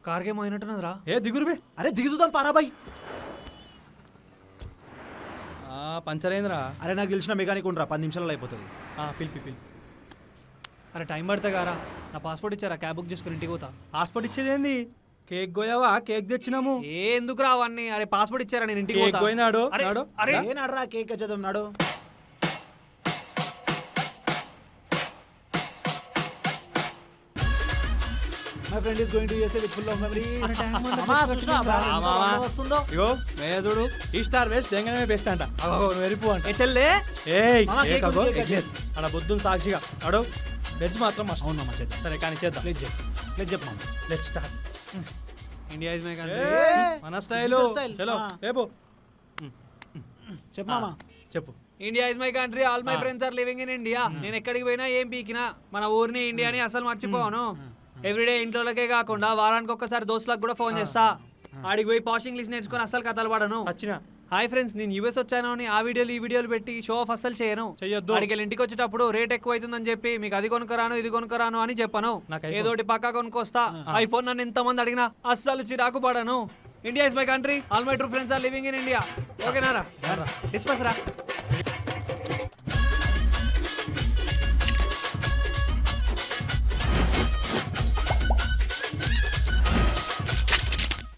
Car game అయినట్టున్నదిరా. ఏ దిగురు బే. అరే దిగి చూద్దాం పారాబాయ్. పంచర్ అయిందిరా. అరే నాకు తెలిసిన మెకానిక్ ఉండరా, 10 నిమిషాలలో అయిపోతుంది. పిలిపి. అరే టైం పడితే గారా, నా పాస్పోర్ట్ ఇచ్చారా, క్యాబ్ బుక్ చేసుకుని ఇంటికి పోతా. హాస్పిటల్ ఇచ్చేది ఏంది? కేక్ గోయావా? కేక్ తెచ్చినాము. ఎందుకు రా అవన్నీ? అరే పాస్పోర్ట్ ఇచ్చారా, నేను ఇంటికి పోతా. పోయినాడు. అరే ఏ నడరా కేక్ చదువు నాడు. My friend is going to USA with full of memories. మామా చూసినా వస్తుందో. ఇగో మేయ చూడు, ఈ స్టార్ వేస్ట్ తెంగనే బెస్ట్ అంట. నువ్వు వెళ్ళిపో అంట. ఏ చెల్లే మామా, కేక్ ఉంది, కేక్ ఎస్ అలా బొద్దును సాక్షిగా అడు. వెజ్ మాత్రం మస్ట్. అవును మామా చేద్దాం. సరే కానీ చేద్దాం. ప్లీజ్ చెప్పు మామా. Let's start. India is my country. మన స్టైల్. చలో రేపు చెప్పు మామా. చెప్పు. India is my country, all my friends are living in India. నేను ఎక్కడికి పోయినా ఏం పీకినా మన ఊరిని ఇండియాని అసలు మర్చిపోను. ఎవ్రీడే ఇంట్లోకే కాకుండా వారానికి ఒక్కసారి దోస్తులకు కూడా ఫోన్ చేస్తా. ఆడికి పోయి పాష్ ఇంగ్లీష్ నేర్చుకుని అసలు కథలు పడను. హాయ్ ఫ్రెండ్స్, నేను యూఎస్ వచ్చాను అని ఆ వీడియోలు ఈ వీడియోలు పెట్టి షో ఆఫ్ అస్సలు చేయను. అడిగి ఇంటికి వచ్చేటప్పుడు రేట్ ఎక్కువ అవుతుందని చెప్పి మీకు అది కొనుక్కరాను ఇది కొనుక్కరాను అని చెప్పను. ఏదోటి పక్కా కొనుక్కొస్తా. ఐఫోన్ నన్ను ఎంతమంది అడిగినా అస్సలు చిరాకు పడను. India is my country, all my true friends are living in India. ఓకేనారా? డిస్పస్ రా.